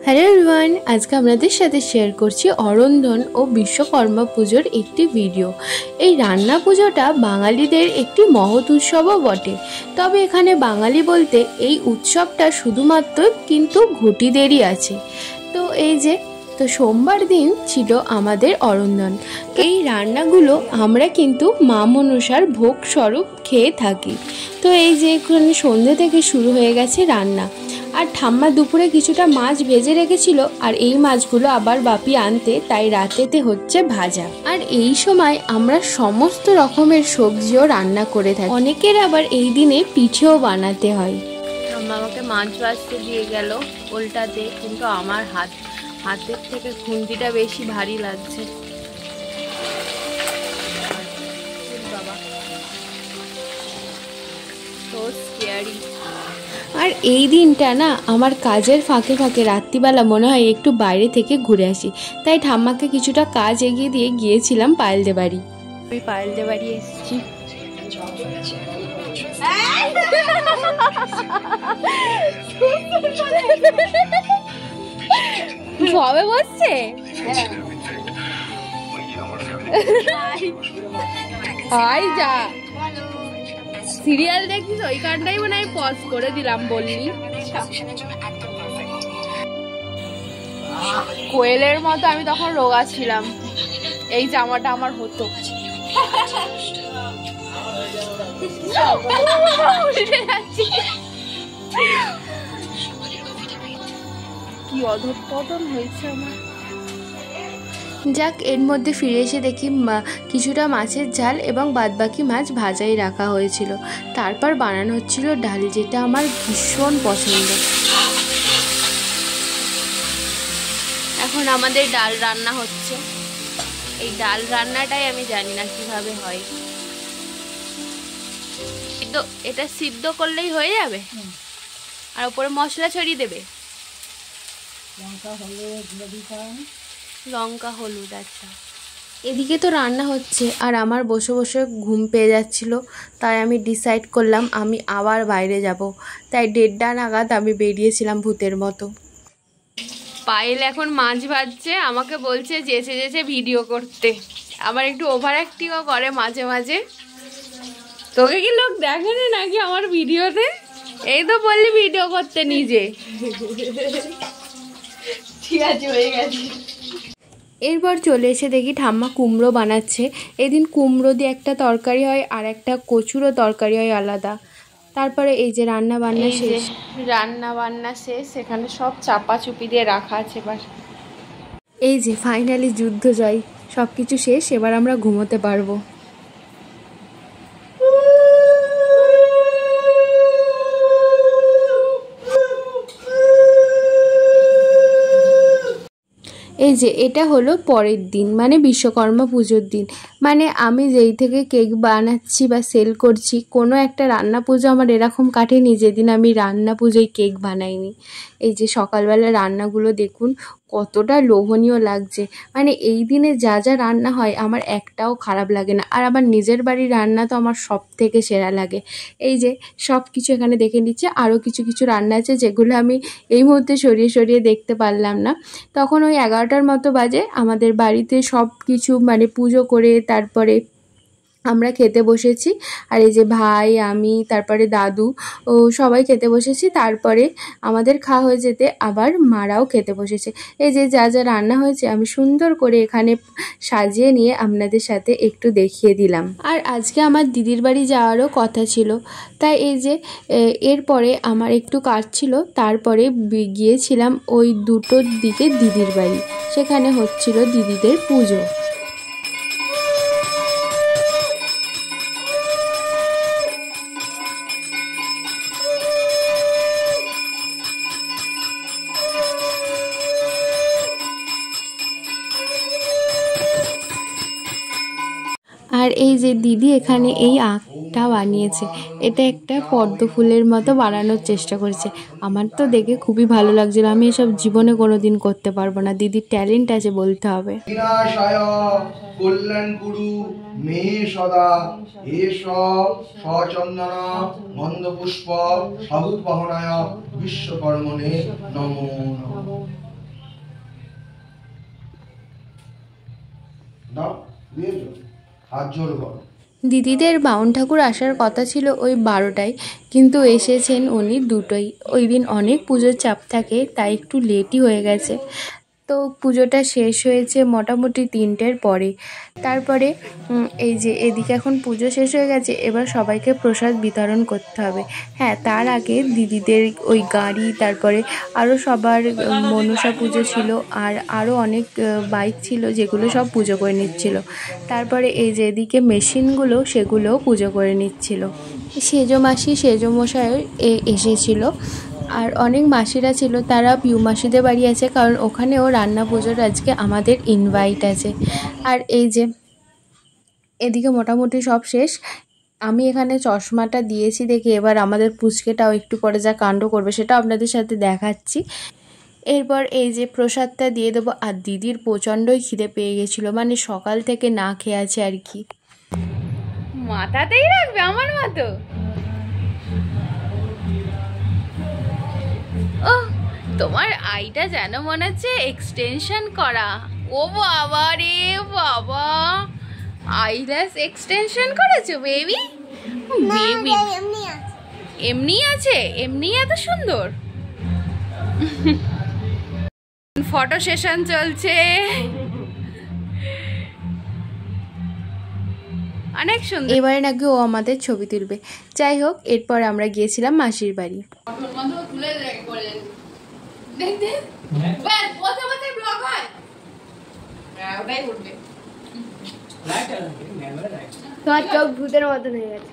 Hello everyone, আজকে আপনাদের সাথে শেয়ার করছি অরন্ধন ও বিশ্বকর্মা পুজোর একটি ভিডিও। এই রান্না পুজোটা বাঙালিদের একটি মহৎ উৎসবও বটে। তবে এখানে বাঙালি বলতে এই উৎসবটা শুধুমাত্র কিন্তু ঘটিদেরই আছে। তো সোমবার দিন ছিল আমাদের অরন্ধন। এই রান্নাগুলো আমরা কিন্তু মা মনসার ভোগ স্বরূপ খেয়ে থাকি। তো এখানে সন্ধ্যে থেকে শুরু হয়ে গেছে রান্না। আর ঠাম্মা দুপুরে কিছুটা মাছ ভেজে রেখেছিল, আর এই মাছগুলো আবার বাপি আনতে, তাই রাতেতে হচ্ছে ভাজা। আর এই সময় আমরা সমস্ত রকমের সবজিও রান্না করে থাকি। অনেকের আবার এই দিনে পিঠেও বানাতে হয়। ঠাম্মা আমাকে মাছ ভাজতে দিয়ে গেল ওলটাতে, কিন্তু আমার হাতের থেকে খুন্তিটা বেশি ভারী লাগছে। বাবা, সো স্কেয়ারি। আর এই দিনটা না আমার কাজের ফাঁকে ফাঁকে রাত্রিবেলা মনে হয় একটু বাইরে থেকে ঘুরে আসি, তাই ঠাম্মাকে কিছুটা কাজ এগিয়ে দিয়ে গিয়েছিলাম পায়েলদে বাড়ি। আমি পায়েলদে বাড়ি এসেছি। সবে বসছে যা সিরিয়াল দেখিস, ওই গানটাই মনে হয় পজ করে দিলাম বললি। কোয়েলের মতো আমি তখন রোগা ছিলাম, এই জামাটা আমার হতো। কি অধঃপতন হয়েছে আমার। যাক, এর মধ্যে ফিরে এসে দেখি কিছুটা মাছের ঝাল এবং বাদবাকি মাছ ভাজাই রাখা হয়েছিল। তারপর বানানো হচ্ছিল ডাল, যেটা আমার ভীষণ পছন্দ। এখন আমাদের ডাল রান্না হচ্ছে। এই ডাল রান্নাটাই আমি জানি না কিভাবে হয়। এটা সিদ্ধ করলেই হয়ে যাবে, আর উপরে মশলা ছড়িয়ে দেবে, লঙ্কা হলুদ। আচ্ছা, এদিকে তো রান্না হচ্ছে আর আমার বসে বসে ঘুম পেয়ে যাচ্ছিল, তাই আমি ডিসাইড করলাম আমি আবার বাইরে যাব। তাই 1:30 নাগাদ আমি বেরিয়েছিলাম ভূতের মতো। পায়েল এখন মাছ ভাজছে, আমাকে বলছে যেচে যেচে ভিডিও করতে। আবার একটু ওভার অ্যাক্টিংও করে মাঝে মাঝে। তোকে কি লোক দেখে না নাকি আমার ভিডিওতে? এই তো বললি ভিডিও করতে নিজে। ঠিক আছে, হয়ে গেছে। এরপর চলে এসে দেখি ঠাম্মা কুমড়ো বানাচ্ছে। এদিন কুমড়ো দিয়ে একটা তরকারি হয়, আর একটা কচুরও তরকারি হয় আলাদা। তারপরে এই যে রান্না বান্না শেষ, এখানে সব চাপা চুপি দিয়ে রাখা আছে। এবার এই যে ফাইনালি যুদ্ধ জয়, সব কিছু শেষ, এবার আমরা ঘুমোতে পারবো। এই যে এটা হলো পরের দিন, মানে বিশ্বকর্মা পুজোর দিন। মানে আমি যেই থেকে কেক বানাচ্ছি বা সেল করছি, কোনো একটা রান্না পুজো আমার এরকম কাটেনি যেদিন আমি রান্না পুজোয় কেক বানাইনি। এই যে সকালবেলা রান্নাগুলো দেখুন কতটা লোভনীয় লাগছে। মানে এই দিনে যা যা রান্না হয় আমার একটাও খারাপ লাগে না। আর আমার নিজের বাড়ির রান্না তো আমার সব থেকে সেরা লাগে। এই যে সব কিছু এখানে দেখে নিচ্ছে। আরও কিছু কিছু রান্না আছে যেগুলো আমি এই মুহূর্তে সরিয়ে সরিয়ে দেখতে পারলাম না। তখন ওই 11টার মতো বাজে। আমাদের বাড়িতে সব কিছু মানে পুজো করে তারপরে আমরা খেতে বসেছি। আর এই যে ভাই, আমি, তারপরে দাদু ও সবাই খেতে বসেছি। তারপরে আমাদের খাওয়া হয়ে যেতে আবার মারাও খেতে বসেছে। এই যে যা যা রান্না হয়েছে আমি সুন্দর করে এখানে সাজিয়ে নিয়ে আপনাদের সাথে একটু দেখিয়ে দিলাম। আর আজকে আমার দিদির বাড়ি যাওয়ারও কথা ছিল, তাই এই যে এরপরে আমার একটু কাজ ছিল। তারপরে গিয়েছিলাম ওই 2টোর দিকে দিদির বাড়ি, সেখানে হচ্ছিল দিদিদের পুজো। আর এই যে দিদি এখানে এই আঁকটা বানিয়েছে, এটা একটা পদ্ম ফুলের মতো বানানোর চেষ্টা করেছে। আমার তো দেখে খুবই ভালো লাগছিল। আমি এসব জীবনে কোনোদিন করতে পারবো না, দিদির ট্যালেন্ট আছে বলতে হবে। কল্যাণ গুরু মে সদা এষ সচন্দন মন্দপুষ্প সহুত বহনায় বিশ্বকর্মণে নমো নমঃ। দিদিদের বাউন ঠাকুর আসার কথা ছিল ওই 12টায়, কিন্তু এসেছেন উনি 2টোয়। ওই দিন অনেক পুজোর চাপ থাকে, তাই একটু লেটই হয়ে গেছে। তো পুজোটা শেষ হয়েছে মোটামুটি 3টের পরে। তারপরে এই যে এদিকে এখন পুজো শেষ হয়ে গেছে, এবার সবাইকে প্রসাদ বিতরণ করতে হবে। হ্যাঁ, তার আগে দিদিদের ওই গাড়ি, তারপরে আরও সবার মনসা পুজো ছিল, আর আরও অনেক বাইক ছিল যেগুলো সব পুজো করে নিচ্ছিল। তারপরে এই যে এদিকে মেশিনগুলো, সেগুলোও পুজো করে নিচ্ছিল। সেজো মাসি সেজো মশাই এসেছিল, আর অনেক মাসিরা ছিল, তারা পিউ মাসিদের বাড়ি আছে, কারণ ওখানেও রান্না পুজোর আজকে আমাদের ইনভাইট আছে। আর এই যে এদিকে মোটামুটি সব শেষ। আমি এখানে চশমাটা দিয়েছি দেখে এবার আমাদের পুচকেটাও একটু পরে যা কাণ্ড করবে সেটা আপনাদের সাথে দেখাচ্ছি। এরপর এই যে প্রসাদটা দিয়ে দেবো। আর দিদির প্রচণ্ডই খিদে পেয়ে গেছিলো, মানে সকাল থেকে না খেয়ে আছে আর কি। মাথাতেই রাখবে আমার মতো। ও, তোমার আইটা যেন মনে হচ্ছে এক্সটেনশন করা। ও বাবা রে বাবা, আইল্যাশ এক্সটেনশন করেছো বেবি? বেবি এমনি আছে, এমনি এত সুন্দর। ফটো সেশন চলছে, অনেক সুন্দর। এবারে নাকি ও আমাদের ছবি তুলবে। যাই হোক, এরপর আমরা গিয়েছিলাম মাসির বাড়ি। তোমার চোখ ভূতের মতন হয়ে গেছে।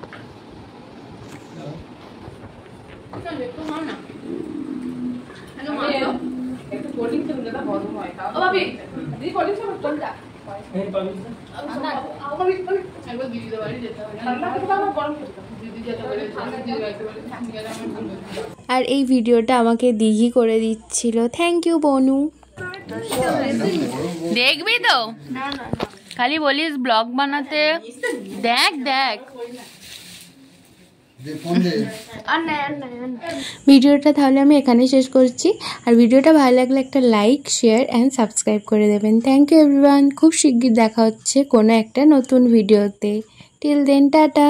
আর এই ভিডিওটা আমাকে দিঘি করে দিচ্ছিল। থ্যাংক ইউ বনু। দেখবি তো, খালি বলিস ব্লগ বানাতে। দেখ দেখ ভিডিওটা তাহলে আমি এখানেই শেষ করছি। আর ভিডিওটা ভালো লাগলে একটা লাইক, শেয়ার অ্যান্ড সাবস্ক্রাইব করে দেবেন। Thank you everyone. খুব শিগগির দেখা হচ্ছে কোনো একটা নতুন ভিডিওতে। Till then, tata.